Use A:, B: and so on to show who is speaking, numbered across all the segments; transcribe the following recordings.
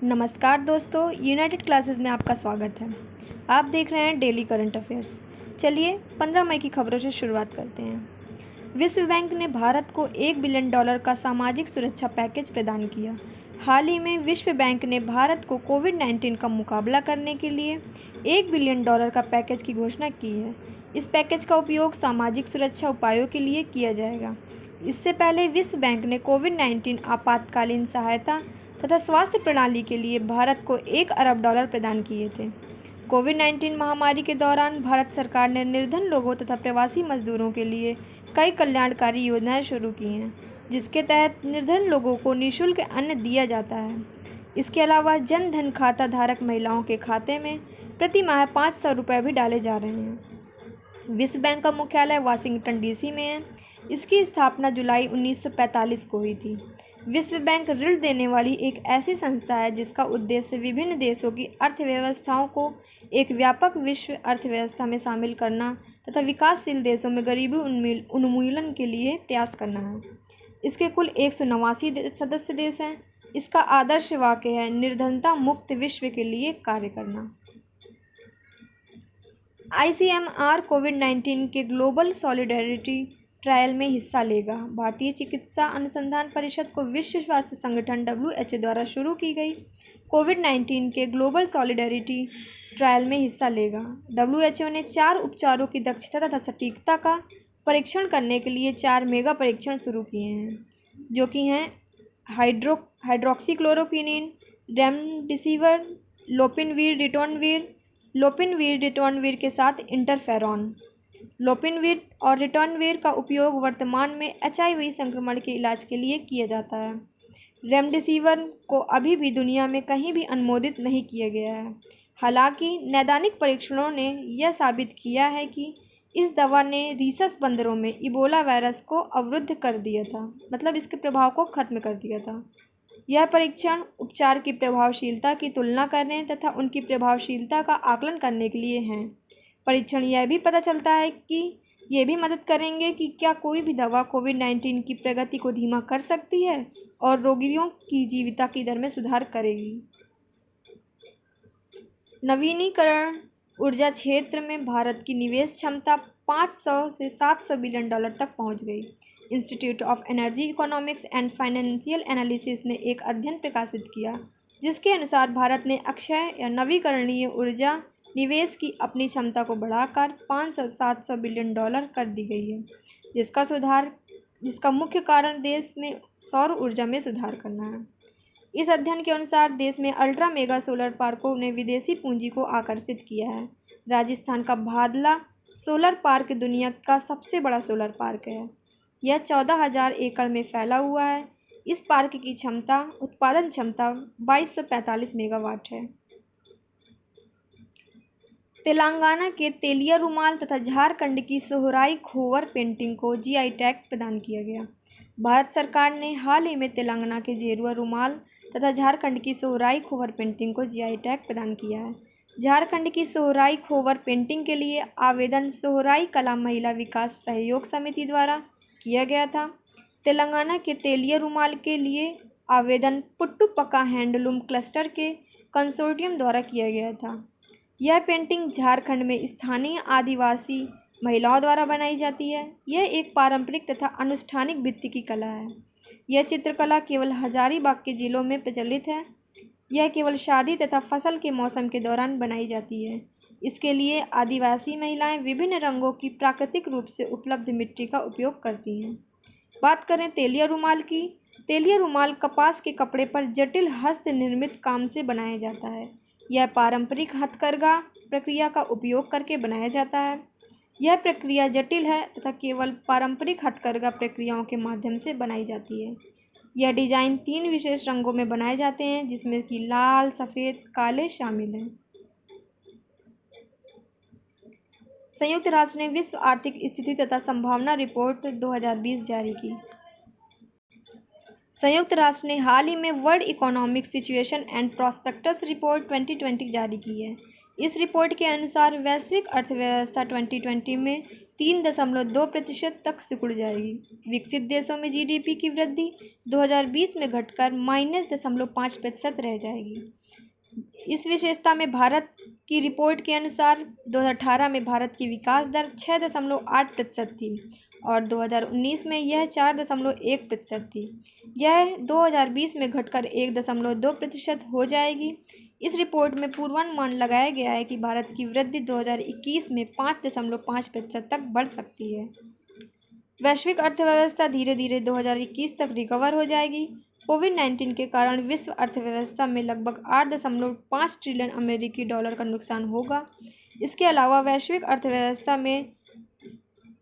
A: नमस्कार दोस्तों, United classes में आपका स्वागत है। आप देख रहे हैं डेली करंट अफेयर्स। चलिए 15 मई की खबरों से शुरुआत करते हैं। विश्व बैंक ने भारत को $1 बिलियन का सामाजिक सुरक्षा पैकेज प्रदान किया। हाल ही में विश्व बैंक ने भारत को कोविड-19 का मुकाबला करने के लिए $1 बिलियन का पैकेज की घोषणा की है। इस पैकेज का उपयोग सामाजिक सुरक्षा उपायों के लिए किया जाएगा। इससे पहले विश्व बैंक ने कोविड-19 आपातकालीन सहायता तथा स्वास्थ्य प्रणाली के लिए भारत को $1 अरब प्रदान किए थे। कोविड-19 महामारी के दौरान भारत सरकार ने निर्धन लोगों तथा प्रवासी मजदूरों के लिए कई कल्याणकारी योजनाएं शुरू की हैं, जिसके तहत निर्धन लोगों को निःशुल्क अन्न दिया जाता है। इसके अलावा जन धन खाता धारक महिलाओं के खाते में प्रति माह ₹500 भी डाले जा रहे हैं। विश्व बैंक का मुख्यालय वाशिंगटन डीसी में है। इसकी स्थापना जुलाई 1945 को हुई थी। विश्व बैंक ऋण देने वाली एक ऐसी संस्था है जिसका उद्देश्य विभिन्न देशों की अर्थव्यवस्थाओं को एक व्यापक विश्व अर्थव्यवस्था में शामिल करना तथा विकासशील देशों में गरीबी उन्मूलन के लिए प्रयास करना है। इसके कुल 189 सदस्य देश हैं। इसका आदर्श वाक्य है, निर्धनता मुक्त विश्व के लिए कार्य करना। ICMR कोविड-19 के ग्लोबल सॉलिडेरिटी ट्रायल में हिस्सा लेगा। भारतीय चिकित्सा अनुसंधान परिषद को विश्व स्वास्थ्य संगठन WHO द्वारा शुरू की गई कोविड-19 के ग्लोबल सॉलिडेरिटी ट्रायल में हिस्सा लेगा। WHO ने 4 उपचारों की दक्षता तथा सटीकता का परीक्षण करने के लिए 4 मेगा परीक्षण शुरू किए हैं, जो कि हैं हाइड्रोक्सीक्लोरोक्विनिन, रेमडेसिविर, लोपिनवीर रिटोनवीर के साथ इंटरफेरॉन। लोपिनवीर और रिटोनवीर का उपयोग वर्तमान में HIV संक्रमण के इलाज के लिए किया जाता है। रेमडेसिविर को अभी भी दुनिया में कहीं भी अनुमोदित नहीं किया गया है। हालांकि नैदानिक परीक्षणों ने यह साबित किया है कि इस दवा ने रीसस बंदरों में इबोला वायरस को अवरुद्ध कर दिया था, मतलब इसके प्रभाव को खत्म कर दिया था। यह परीक्षण उपचार की प्रभावशीलता की तुलना करने तथा उनकी प्रभावशीलता का आकलन करने के लिए हैं। परीक्षण यह भी पता चलता है कि ये भी मदद करेंगे कि क्या कोई भी दवा कोविड-19 की प्रगति को धीमा कर सकती है और रोगियों की जीविता की दर में सुधार करेगी। नवीनीकरण ऊर्जा क्षेत्र में भारत की निवेश क्षमता 500 से $700 बिलियन तक पहुंच गई। Institute of energy economics and financial analysis ने एक अध्ययन प्रकाशित किया, जिसके अनुसार भारत ने अक्षय या नवीकरणीय ऊर्जा निवेश की अपनी क्षमता को बढ़ाकर 500 से $700 बिलियन कर दी गई है, जिसका मुख्य कारण देश में सौर ऊर्जा में सुधार करना है। इस अध्ययन के अनुसार देश में अल्ट्रा मेगा सोलर पार्कों ने विदेशी पूंजी को आकर्षित किया है। राजस्थान का भादला सोलर पार्क दुनिया का सबसे बड़ा सोलर पार्क है। यह 14,000 एकड़ में फैला हुआ है। इस पार्क की उत्पादन क्षमता 2245 मेगावाट है। तेलंगाना के तेलिया रुमाल तथा झारखंड की सोहराई खोवर पेंटिंग को GI टैग प्रदान किया गया। भारत सरकार ने हाल ही में तेलंगाना के जेरुआ रुमाल तथा झारखंड की सोहराई खोवर पेंटिंग को GI टैग प्रदान किया है। झारखंड की सोहराई खोवर पेंटिंग के लिए आवेदन सोहराई कला महिला विकास सहयोग समिति द्वारा किया गया था। तेलंगाना के तेलिया रुमाल के लिए आवेदन पुट्टुपका हैंडलूम क्लस्टर के कंसोर्टियम द्वारा किया गया था। यह पेंटिंग झारखंड में स्थानीय आदिवासी महिलाओं द्वारा बनाई जाती है। यह एक पारंपरिक तथा अनुष्ठानिक भित्ति की कला है। यह चित्रकला केवल हजारीबाग के जिलों में प्रचलित है। यह केवल शादी तथा फसल के मौसम के दौरान बनाई जाती है। इसके लिए आदिवासी महिलाएं विभिन्न रंगों की प्राकृतिक रूप से उपलब्ध मिट्टी का उपयोग करती हैं। बात करें तेलिया रुमाल की। तेलिया रुमाल कपास के कपड़े पर जटिल हस्त निर्मित काम से बनाया जाता है। यह पारंपरिक हथकरघा प्रक्रिया का उपयोग करके बनाया जाता है। यह प्रक्रिया जटिल है तथा केवल पारंपरिक हथकरघा प्रक्रियाओं के माध्यम से बनाई जाती है। यह डिजाइन 3 विशेष रंगों में बनाए जाते हैं, जिसमें कि लाल, सफ़ेद, काले शामिल हैं। संयुक्त राष्ट्र ने विश्व आर्थिक स्थिति तथा संभावना रिपोर्ट 2020 जारी की। संयुक्त राष्ट्र ने हाल ही में world economic situation and prospectus report 2020 जारी की है। इस रिपोर्ट के अनुसार वैश्विक अर्थव्यवस्था 2020 में 3.2% तक सिकुड़ जाएगी। विकसित देशों में जीडीपी की वृद्धि 2020 में घटकर -0.5% रह जाएगी। इस विशेषता में भारत की रिपोर्ट के अनुसार 2018 में भारत की विकास दर 6.8% थी और 2019 में यह 4.1% थी। यह 2020 में घटकर 1.2% हो जाएगी। इस रिपोर्ट में पूर्वानुमान लगाया गया है कि भारत की वृद्धि 2021 में 5.5% तक बढ़ सकती है। वैश्विक अर्थव्यवस्था धीरे धीरे 2021 तक रिकवर हो जाएगी। कोविड-19 के कारण विश्व अर्थव्यवस्था में लगभग 8.5 ट्रिलियन अमेरिकी डॉलर का नुकसान होगा। इसके अलावा वैश्विक अर्थव्यवस्था में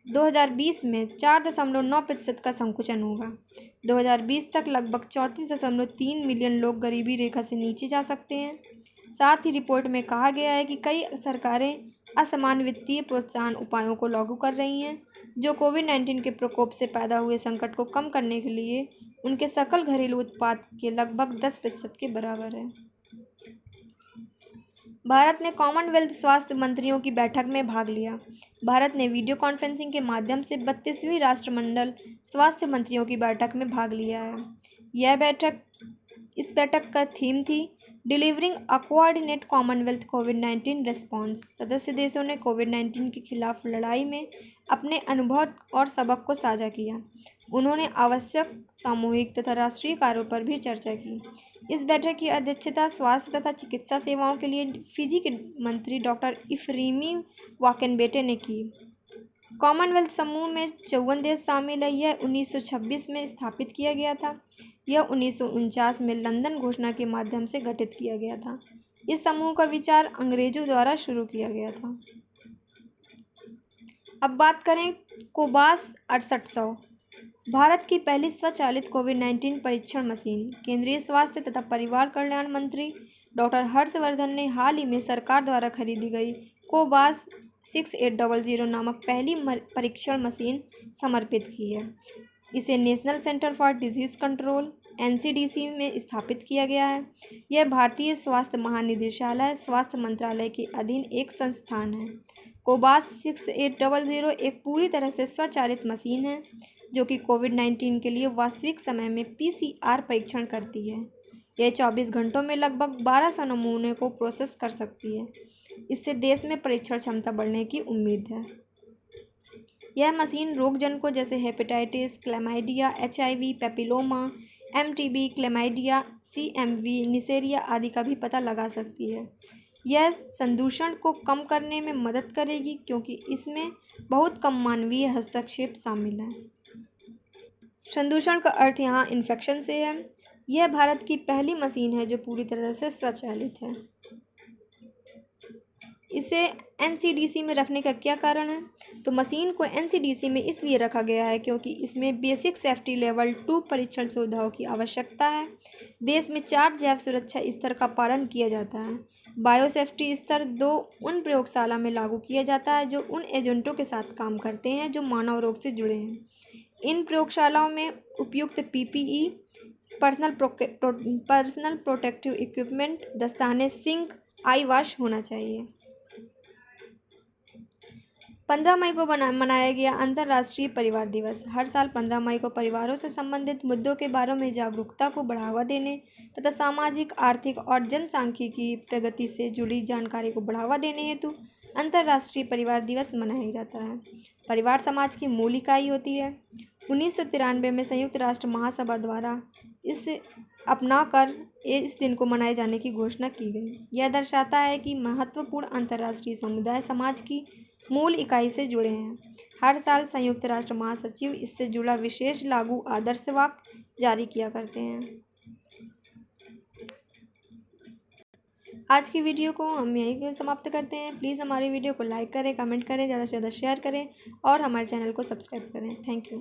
A: 2020 में 4.9% का संकुचन होगा। 2020 तक लगभग 34.3 मिलियन लोग गरीबी रेखा से नीचे जा सकते हैं। साथ ही रिपोर्ट में कहा गया है कि कई सरकारें असमान वित्तीय प्रोत्साहन उपायों को लागू कर रही हैं, जो कोविड-19 के प्रकोप से पैदा हुए संकट को कम करने के लिए उनके सकल घरेलू उत्पाद के लगभग 10% के बराबर है। भारत ने कॉमनवेल्थ स्वास्थ्य मंत्रियों की बैठक में भाग लिया। भारत ने वीडियो कॉन्फ्रेंसिंग के माध्यम से 32वीं राष्ट्रमंडल स्वास्थ्य मंत्रियों की बैठक में भाग लिया है। इस बैठक का थीम थी delivering a coordinate Commonwealth covid response. सदस्य देशों ने कोविड-19 के खिलाफ लड़ाई में अपने अनुभव और सबक को साझा किया। उन्होंने आवश्यक सामूहिक तथा राष्ट्रीय कार्यों पर भी चर्चा की। इस बैठक की अध्यक्षता स्वास्थ्य तथा चिकित्सा सेवाओं के लिए फिजी के मंत्री डॉक्टर इफ्रीमी वाकेनबेटे ने की। कॉमनवेल्थ समूह में 54 देश शामिल है। यह 1926 में स्थापित किया गया था। यह 1949 में लंदन घोषणा के माध्यम से गठित किया गया था। इस समूह का विचार अंग्रेजों द्वारा शुरू किया गया था। अब बात करें कोबास 6800, भारत की पहली स्वचालित कोविड-19 परीक्षण मशीन। केंद्रीय स्वास्थ्य तथा परिवार कल्याण मंत्री डॉक्टर हर्षवर्धन ने हाल ही में सरकार द्वारा खरीदी गई कोबास 6800 नामक पहली परीक्षण मशीन समर्पित की है। इसे national centre for disease control NCDC में स्थापित किया गया है। यह भारतीय स्वास्थ्य महानिदेशालय स्वास्थ्य मंत्रालय के अधीन एक संस्थान है। कोबास 6800 एक पूरी तरह से स्वचालित मशीन है जो कि कोविड-19 के लिए वास्तविक समय में PCR परीक्षण करती है। यह 24 घंटों में लगभग 1200 नमूने को प्रोसेस कर सकती है। इससे देश में परीक्षण क्षमता बढ़ने की उम्मीद है। यह मशीन रोगजनकों जैसे hepatitis, chlamydia, HIV, papilloma, MTB, chlamydia, CMV, Neisseria आदि का भी पता लगा सकती है। यह संदूषण को कम करने में मदद करेगी क्योंकि इसमें बहुत कम मानवीय हस्तक्षेप शामिल है। संदूषण का अर्थ यहाँ इन्फेक्शन से है। यह भारत की पहली मशीन है जो पूरी तरह से स्वचालित है। इसे NCDC में रखने का क्या कारण है? तो मशीन को NCDC में इसलिए रखा गया है क्योंकि इसमें बेसिक सेफ्टी लेवल 2 परीक्षण सुविधाओं की आवश्यकता है। देश में 4 जैव सुरक्षा स्तर का पालन किया जाता है। बायोसेफ्टी स्तर 2 उन प्रयोगशाला में लागू किया जाता है जो उन एजेंटों के साथ काम करते हैं जो मानव रोग से जुड़े हैं। इन प्रयोगशालाओं में उपयुक्त PPE, पर्सनल प्रोटेक्टिव इक्विपमेंट, दस्ताने, सिंक, आई वॉश होना चाहिए। 15 मई को मनाया गया अंतर्राष्ट्रीय परिवार दिवस। हर साल 15 मई को परिवारों से संबंधित मुद्दों के बारे में जागरूकता को बढ़ावा देने तथा सामाजिक, आर्थिक और जनसांख्यिकी प्रगति से जुड़ी जानकारी को बढ़ावा देने हेतु अंतर्राष्ट्रीय परिवार दिवस मनाया जाता है। परिवार समाज की मूल इकाई होती है। 1993 में संयुक्त राष्ट्र महासभा द्वारा इसे अपनाकर इस दिन को मनाए जाने की घोषणा की गई। यह दर्शाता है कि महत्वपूर्ण अंतर्राष्ट्रीय समुदाय समाज की मूल इकाई से जुड़े हैं। हर साल संयुक्त राष्ट्र महासचिव इससे जुड़ा विशेष लागू आदर्श वाक्य जारी किया करते हैं। आज की वीडियो को हम यहीं समाप्त करते हैं। प्लीज़ हमारी वीडियो को लाइक करें, कमेंट करें, ज़्यादा से ज़्यादा शेयर करें और हमारे चैनल को सब्सक्राइब करें। Thank you.